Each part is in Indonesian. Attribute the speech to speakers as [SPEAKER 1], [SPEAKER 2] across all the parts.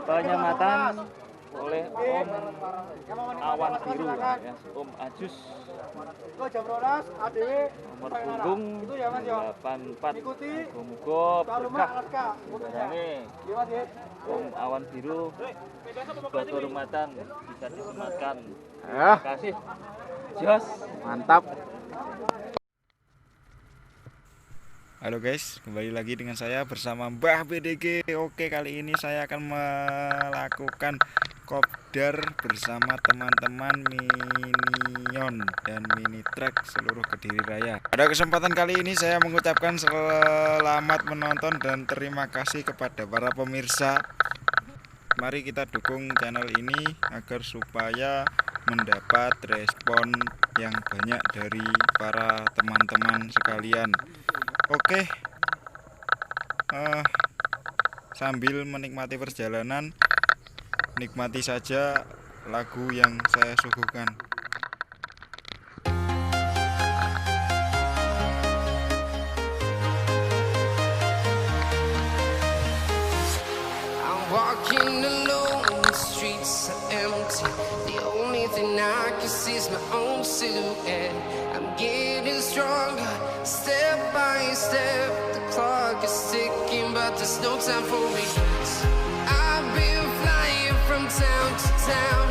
[SPEAKER 1] penyematan oleh Om Awan Biru ya, Om Ajus. Nomor punggung 84. Muga-muga berkah. Ini Om Awan Biru suatu rumatan bisa disematkan. Terima kasih. Jos,
[SPEAKER 2] Mantap. Halo guys, kembali lagi dengan saya bersama Mbah BDG. Oke, kali ini saya akan melakukan kopdar bersama teman-teman Minion dan Minitrek seluruh Kediri Raya. Pada kesempatan kali ini saya mengucapkan selamat menonton dan terima kasih kepada para pemirsa. Mari kita dukung channel ini agar supaya mendapat respon yang banyak dari para teman-teman sekalian. Oke, sambil menikmati perjalanan, nikmati saja lagu yang saya suguhkan.
[SPEAKER 3] I'm walking alone, the streets are empty. The only thing I can see is my own silhouette. I'm getting stronger, step by step. The clock is ticking, but there's no time for me. I've been flying from town to town,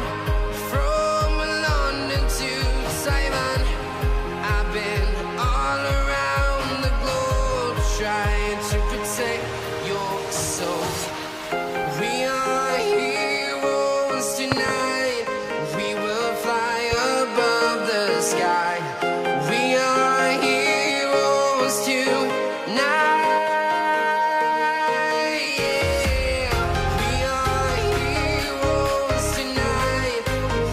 [SPEAKER 3] from London to Taiwan. I've been all around the globe, trying to protect your soul. We are heroes tonight. We will fly above the sky. We are heroes tonight. Yeah. We are heroes tonight.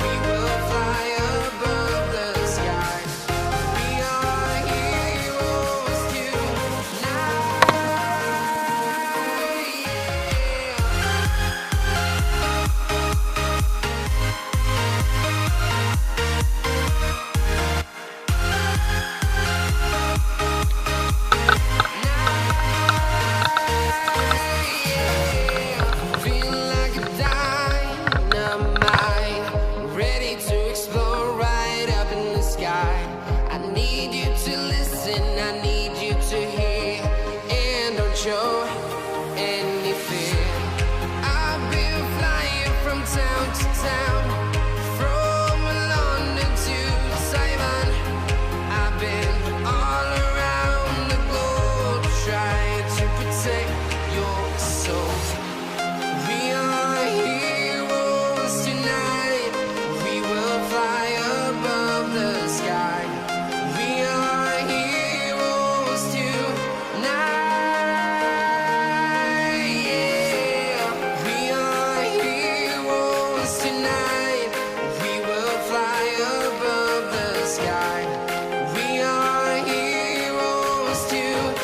[SPEAKER 3] We will fly above the sky. We are heroes tonight. Feel like a dynamite, ready to explode right up in the sky. I need you to listen, I need you to hear, and don't show any fear. I've been flying from town to town, from London to Taiwan. I've been all around the globe, trying to protect your soul. We are heroes tonight. We will fly above the sky. We are heroes tonight. Yeah. We are heroes tonight. We will fly above the sky. We are heroes tonight.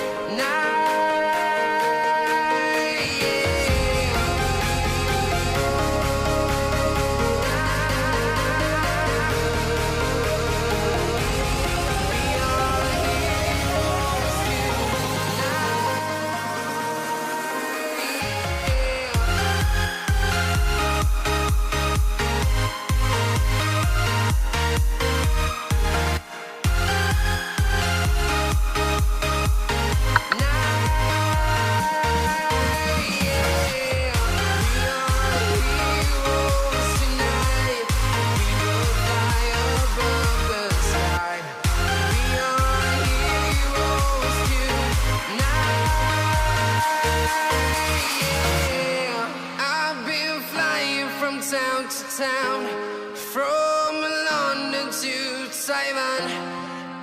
[SPEAKER 3] I've been flying from town to town, from London to Taiwan.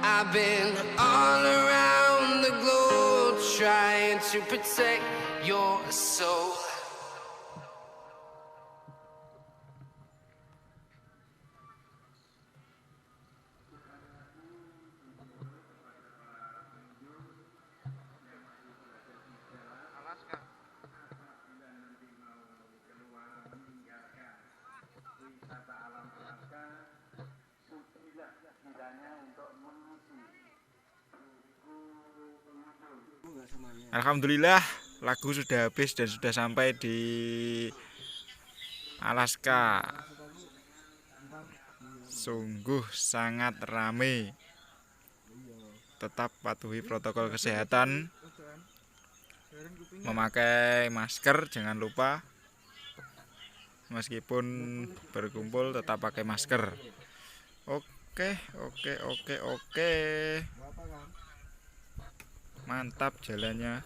[SPEAKER 3] I've been all around the globe, trying to protect your soul.
[SPEAKER 2] Alhamdulillah lagu sudah habis dan sudah sampai di Alaska. Sungguh sangat ramai. Tetap patuhi protokol kesehatan, memakai masker jangan lupa, meskipun berkumpul tetap pakai masker. Oke, mantap jalannya.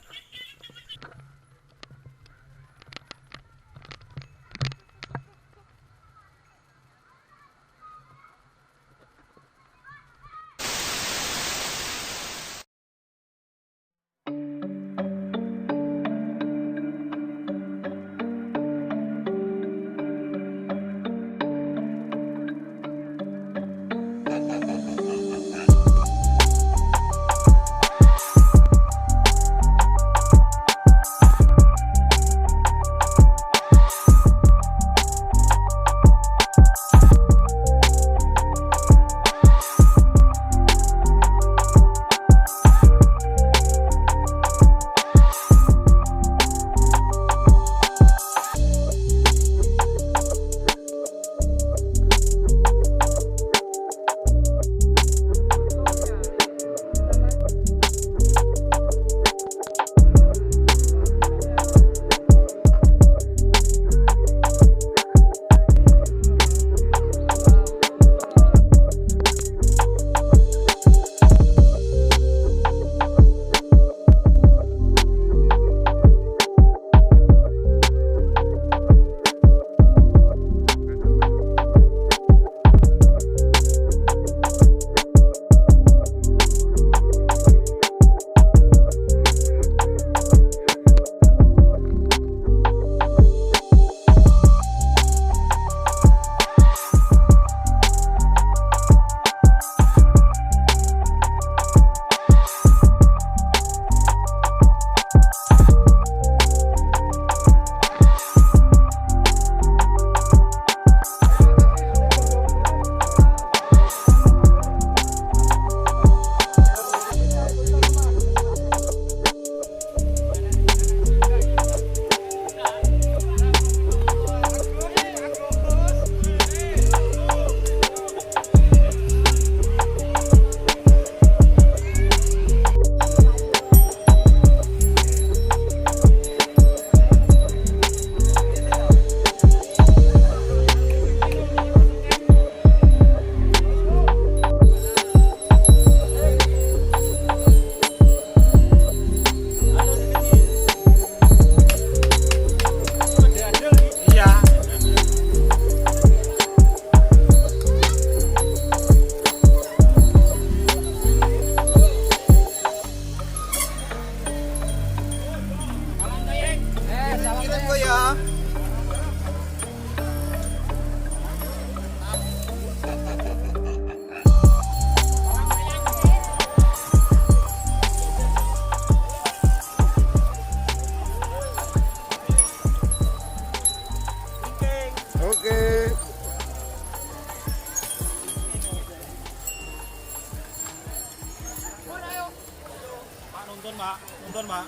[SPEAKER 1] Nonton, Mak.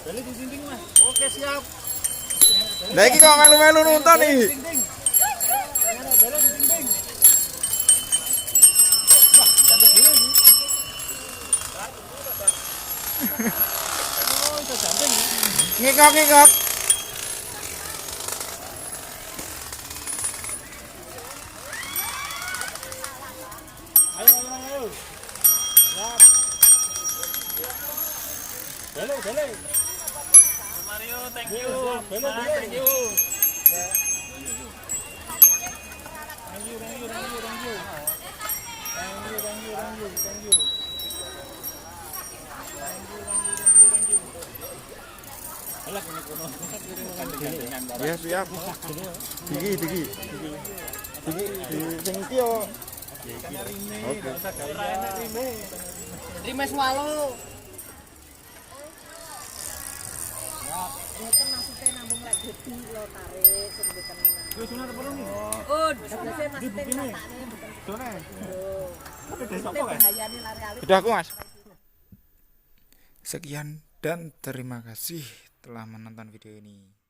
[SPEAKER 1] Beli di dinding, Mas. Oke, siap.
[SPEAKER 2] Lah iki kok melu-melu nonton nih.
[SPEAKER 1] Beli di dinding. Wah, jangan gini. Oh, itu jantung.
[SPEAKER 2] Ngikok.
[SPEAKER 1] Ayo. Siap. Beli. Mario, thank you. Beli. Thank you.
[SPEAKER 2] Ya siap. Digi. Sing iki yo. Oke.
[SPEAKER 4] Rime swalo.
[SPEAKER 2] Udah aku Mas. Sekian dan terima kasih telah menonton video ini.